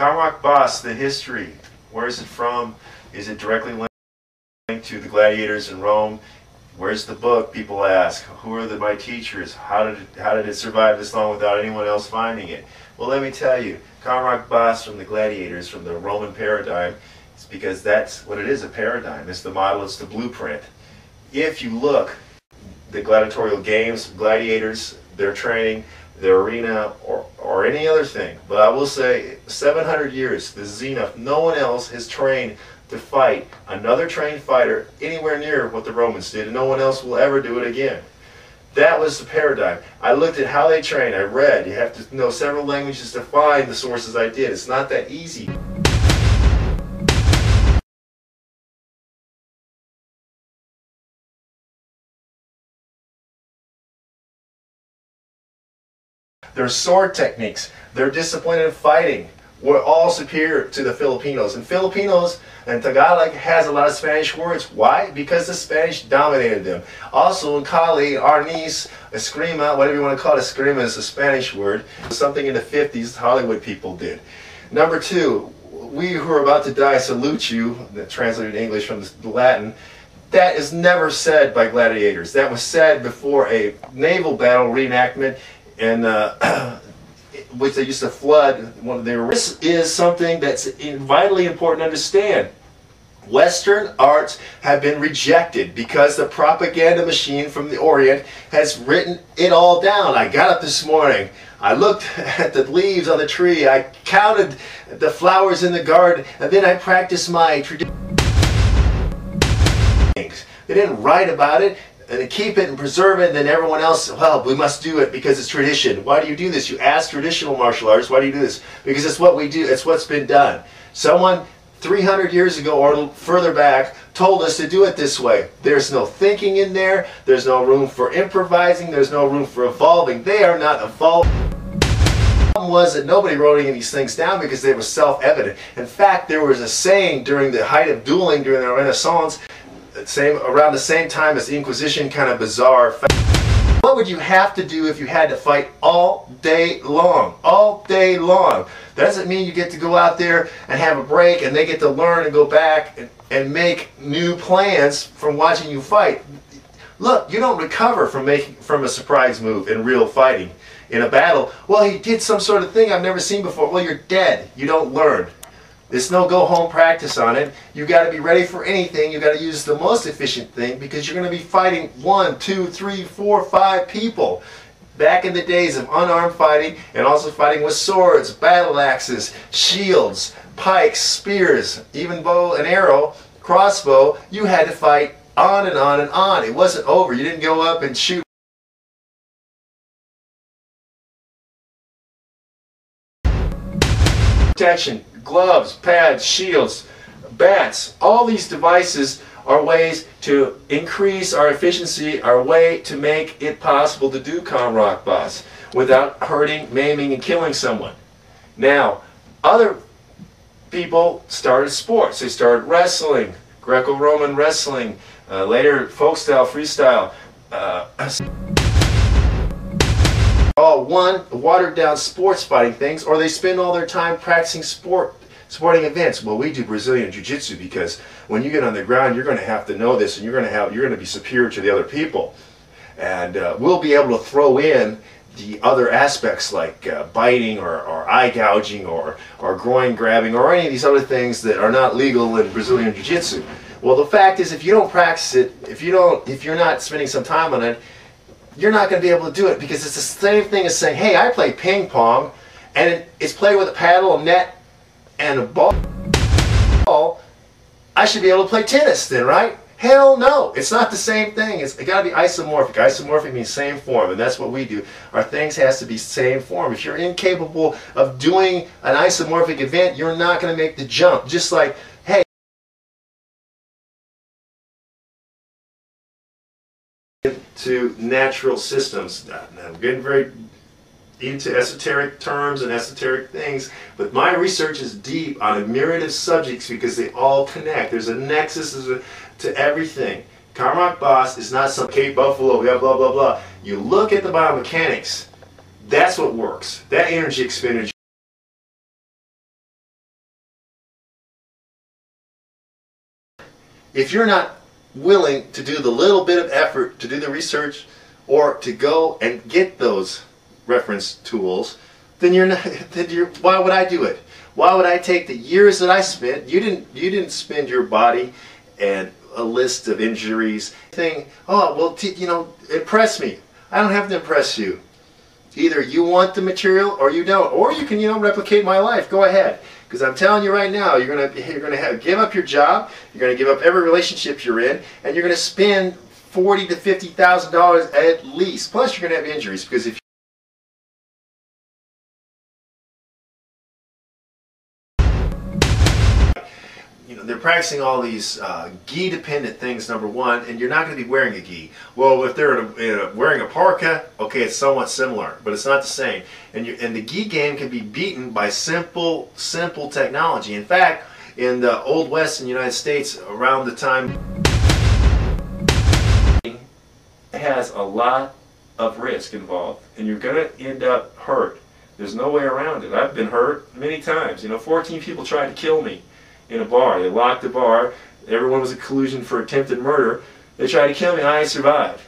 Comrock Boss, the history. Where is it from? Is it directly linked to the gladiators in Rome? Where's the book? People ask. Who are my teachers? How did it survive this long without anyone else finding it? Well, let me tell you, Comrock Boss from the gladiators, from the Roman paradigm, it's because that's what it is, a paradigm. It's the model, it's the blueprint. If you look, the gladiatorial games, gladiators, their training, their arena, or any other thing. But I will say, 700 years, this is enough. No one else has trained to fight another trained fighter anywhere near what the Romans did, and no one else will ever do it again. That was the paradigm. I looked at how they train. I read. You have to know several languages to find the sources I did. It's not that easy. Their sword techniques, their discipline in fighting were all superior to the Filipinos. And Filipinos and Tagalog has a lot of Spanish words. Why? Because the Spanish dominated them. Also in Cali, Arnis, Eskrima, whatever you want to call it, Eskrima is a Spanish word. Something in the 50s Hollywood people did. Number two, we who are about to die salute you, translated in English from the Latin. That is never said by gladiators. That was said before a naval battle reenactment, and which they used to flood one of their. This is something that's vitally important to understand. Western arts have been rejected because the propaganda machine from the Orient has written it all down. I got up this morning, I looked at the leaves on the tree, I counted the flowers in the garden, and then I practiced my tradition. They didn't write about it and keep it and preserve it, and then everyone else, well, we must do it because it's tradition. Why do you do this? You ask traditional martial artists, why do you do this? Because it's what we do, it's what's been done. Someone 300 years ago or further back told us to do it this way. There's no thinking in there, there's no room for improvising, there's no room for evolving. They are not evolving. The problem was that nobody wrote any of these things down because they were self-evident. In fact, there was a saying during the height of dueling, during the Renaissance, around the same time as the Inquisition, kind of bizarre. What would you have to do if you had to fight all day long? All day long. That doesn't mean you get to go out there and have a break and they get to learn and go back and make new plans from watching you fight. Look, you don't recover from a surprise move in real fighting. In a battle, well, he did some sort of thing I've never seen before. Well, you're dead. You don't learn. There's no go-home practice on it. You've got to be ready for anything. You've got to use the most efficient thing because you're going to be fighting 1, 2, 3, 4, 5 people. Back in the days of unarmed fighting and also fighting with swords, battle axes, shields, pikes, spears, even bow and arrow, crossbow, you had to fight on and on and on. It wasn't over. You didn't go up and shoot. Protection, gloves, pads, shields, bats, all these devices are ways to increase our efficiency, our way to make it possible to do Comrock Boss without hurting, maiming, and killing someone. Now, other people started sports. They started wrestling, Greco-Roman wrestling, later folk style, freestyle. All one watered down sports fighting things, or they spend all their time practicing sporting events. Well, we do Brazilian Jiu-Jitsu because when you get on the ground, you're going to have to know this, and you're going to be superior to the other people. And we'll be able to throw in the other aspects like biting or eye gouging or groin grabbing or any of these other things that are not legal in Brazilian Jiu-Jitsu. Well, the fact is, if you don't practice it, if you're not spending some time on it, you're not going to be able to do it because it's the same thing as saying, hey, I play ping pong and it's played with a paddle, a net, and a ball. I should be able to play tennis then, right? Hell no, it's not the same thing. It's got to be isomorphic. Isomorphic means same form, and that's what we do. Our things has to be same form. If you're incapable of doing an isomorphic event, you're not going to make the jump. Just like, hey, to natural systems. I'm getting very into esoteric terms and esoteric things, but my research is deep on a myriad of subjects because they all connect. There's a nexus to everything. Comrock Boss is not some Cape Buffalo, blah, blah, blah, blah. You look at the biomechanics, that's what works. That energy expenditure if you're not willing to do the little bit of effort to do the research or to go and get those reference tools, then why would I do it? Why would I take the years that I spent? You didn't spend your body and a list of injuries saying, oh, well, impress me. I don't have to impress you. Either you want the material or you don't, or you can, replicate my life. Go ahead, because I'm telling you right now, you're gonna give up your job, you're gonna give up every relationship you're in, and you're gonna spend $40,000 to $50,000 at least. Plus, you're gonna have injuries because if they're practicing all these gi-dependent things, number one, and you're not going to be wearing a gi. Well, if they're wearing a parka, okay, it's somewhat similar, but it's not the same. And the gi game can be beaten by simple technology. In fact, in the Old West in the United States, around the time, it has a lot of risk involved, and you're going to end up hurt. There's no way around it. I've been hurt many times. 14 people tried to kill me in a bar. They locked the bar. Everyone was a collusion for attempted murder. They tried to kill me and I survived.